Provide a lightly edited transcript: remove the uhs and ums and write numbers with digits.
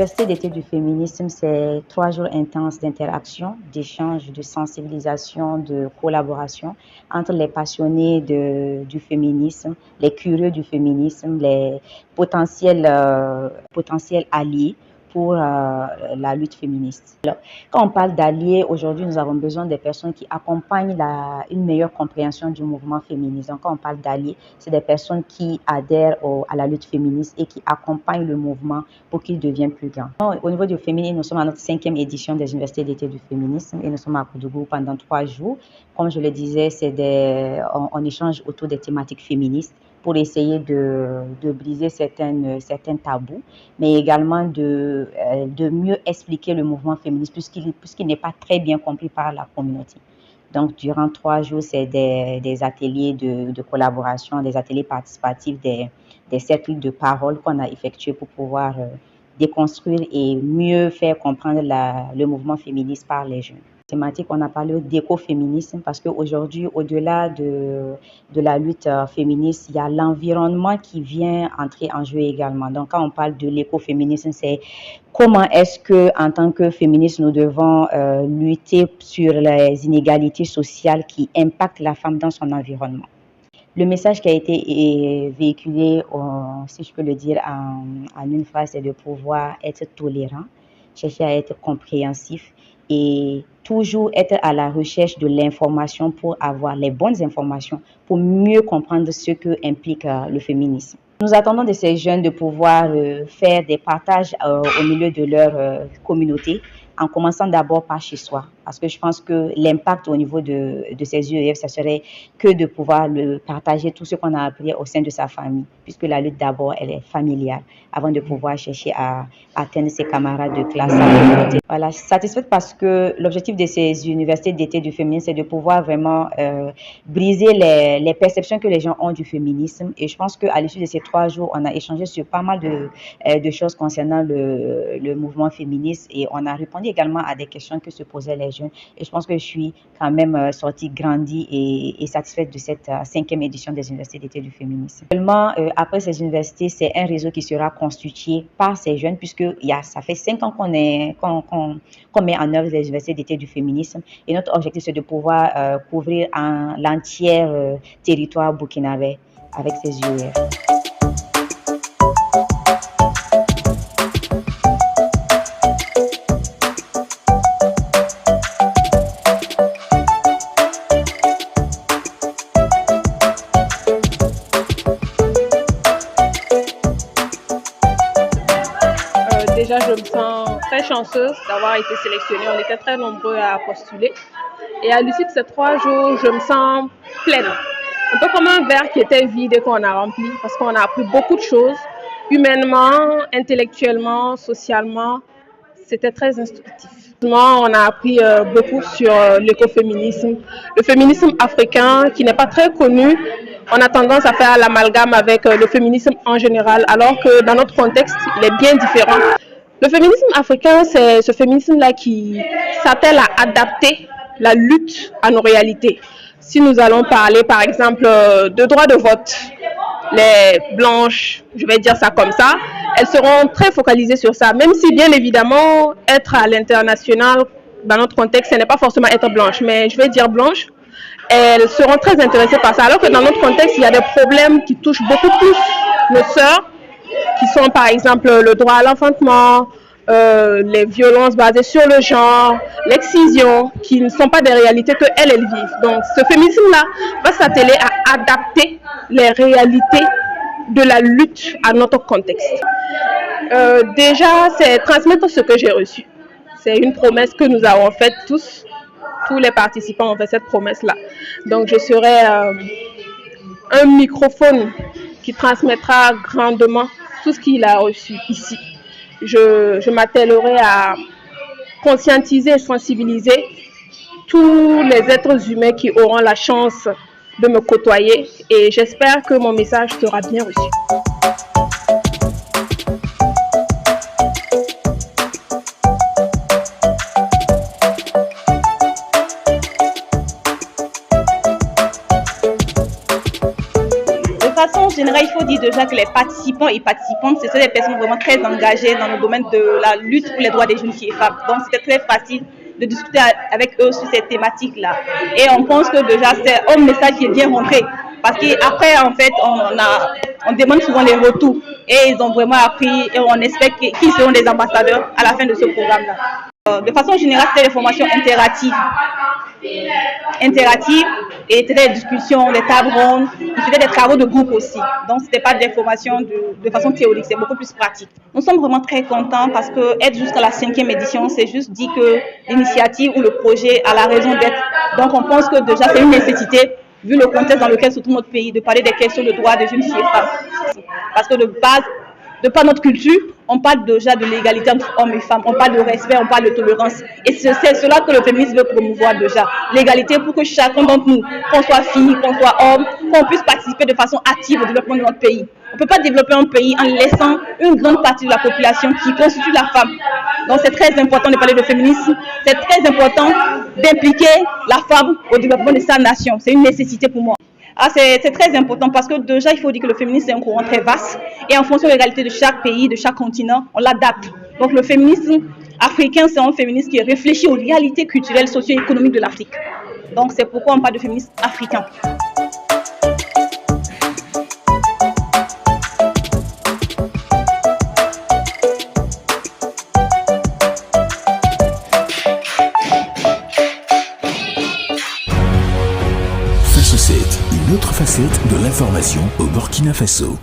L'Université d'été du féminisme, c'est 3 jours intenses d'interaction, d'échange, de sensibilisation, de collaboration entre les passionnés du féminisme, les curieux du féminisme, les potentiels alliés pour la lutte féministe. Alors, quand on parle d'alliés, aujourd'hui, nous avons besoin des personnes qui accompagnent une meilleure compréhension du mouvement féministe. Donc, quand on parle d'alliés, c'est des personnes qui adhèrent à la lutte féministe et qui accompagnent le mouvement pour qu'il devienne plus grand. Au niveau du féminisme, nous sommes à notre 5e édition des universités d'été du féminisme et nous sommes à Koudougou pendant 3 jours. Comme je le disais, on échange autour des thématiques féministes pour essayer de briser certains tabous, mais également de mieux expliquer le mouvement féministe puisqu'il n'est pas très bien compris par la communauté. Donc, durant 3 jours, c'est des ateliers de collaboration, des ateliers participatifs, des cercles de parole qu'on a effectués pour pouvoir déconstruire et mieux faire comprendre le mouvement féministe par les jeunes. Thématique, on a parlé d'écoféminisme parce qu'aujourd'hui, au-delà de la lutte féministe, il y a l'environnement qui vient entrer en jeu également. Donc, quand on parle de l'écoféminisme, c'est comment est-ce que, en tant que féministes, nous devons lutter sur les inégalités sociales qui impactent la femme dans son environnement. Le message qui a été véhiculé, si je peux le dire en une phrase, c'est de pouvoir être tolérant, chercher à être compréhensif et toujours être à la recherche de l'information pour avoir les bonnes informations, pour mieux comprendre ce que implique le féminisme. Nous attendons de ces jeunes de pouvoir faire des partages au milieu de leur communauté, en commençant d'abord par chez soi. Parce que je pense que l'impact au niveau de ces UEF, ça serait que de pouvoir partager tout ce qu'on a appris au sein de sa famille, puisque la lutte d'abord, elle est familiale, avant de pouvoir chercher à atteindre ses camarades de classe. Voilà, je suis satisfaite parce que l'objectif de ces universités d'été du féminisme, c'est de pouvoir vraiment briser les perceptions que les gens ont du féminisme. Et je pense qu'à l'issue de ces 3 jours, on a échangé sur pas mal de choses concernant le mouvement féministe et on a répondu également à des questions que se posaient les jeunes. Et je pense que je suis quand même sortie grandie et satisfaite de cette 5e édition des universités d'été du féminisme. Seulement, après ces universités, c'est un réseau qui sera constitué par ces jeunes puisque ça fait 5 ans qu'on met en œuvre les universités d'été du féminisme. Et notre objectif, c'est de pouvoir couvrir l'entier territoire burkinabé avec ces UEF. Déjà, je me sens très chanceuse d'avoir été sélectionnée. On était très nombreux à postuler. Et à l'issue de ces 3 jours, je me sens pleine. Un peu comme un verre qui était vide et qu'on a rempli parce qu'on a appris beaucoup de choses, humainement, intellectuellement, socialement. C'était très instructif. On a appris beaucoup sur l'écoféminisme, le féminisme africain qui n'est pas très connu. On a tendance à faire l'amalgame avec le féminisme en général, alors que dans notre contexte, il est bien différent. Le féminisme africain, c'est ce féminisme-là qui s'attelle à adapter la lutte à nos réalités. Si nous allons parler, par exemple, de droit de vote, les blanches, je vais dire ça comme ça, elles seront très focalisées sur ça, même si bien évidemment, être à l'international, dans notre contexte, ce n'est pas forcément être blanche, mais je vais dire blanche, elles seront très intéressées par ça, alors que dans notre contexte, il y a des problèmes qui touchent beaucoup plus nos sœurs, qui sont par exemple le droit à l'enfantement, les violences basées sur le genre, l'excision, qui ne sont pas des réalités qu'elles vivent. Donc ce féminisme-là va s'atteler à adapter les réalités de la lutte à notre contexte. Déjà, c'est transmettre ce que j'ai reçu. C'est une promesse que nous avons faite tous les participants ont fait cette promesse-là. Donc je serai un microphone qui transmettra grandement tout ce qu'il a reçu ici. Je m'attellerai à conscientiser et sensibiliser tous les êtres humains qui auront la chance de me côtoyer et j'espère que mon message sera bien reçu. façon générale, il faut dire déjà que les participants et participantes, ce sont des personnes vraiment très engagées dans le domaine de la lutte pour les droits des jeunes filles et femmes. Donc, c'était très facile de discuter avec eux sur ces thématiques-là. Et on pense que déjà, c'est un message qui est bien rentré. Parce qu'après, en fait, on demande souvent les retours. Et ils ont vraiment appris et on espère qu'ils seront des ambassadeurs à la fin de ce programme-là. De façon générale, c'était des formations interactives et c'était des discussions, des tables rondes, ils faisaient des travaux de groupe aussi. Donc, ce n'était pas des formations de façon théorique, c'est beaucoup plus pratique. Nous sommes vraiment très contents parce que être jusqu'à la 5e édition, c'est juste dit que l'initiative ou le projet a la raison d'être. Donc, on pense que déjà, c'est une nécessité, vu le contexte dans lequel se trouve notre pays, de parler des questions de droits des jeunes filles et femmes. Parce que de base, de par notre culture, on parle déjà de l'égalité entre hommes et femmes, on parle de respect, on parle de tolérance. Et c'est cela que le féminisme veut promouvoir déjà. L'égalité pour que chacun d'entre nous, qu'on soit fille, qu'on soit homme, qu'on puisse participer de façon active au développement de notre pays. On ne peut pas développer un pays en laissant une grande partie de la population qui constitue la femme. Donc c'est très important de parler de féminisme, c'est très important d'impliquer la femme au développement de sa nation. C'est une nécessité pour moi. C'est très important parce que déjà, il faut dire que le féminisme est un courant très vaste et en fonction de la réalité de chaque pays, de chaque continent, on l'adapte. Donc le féminisme africain, c'est un féminisme qui réfléchit aux réalités culturelles, socio-économiques de l'Afrique. Donc c'est pourquoi on parle de féminisme africain. Une autre facette de l'information au Burkina Faso.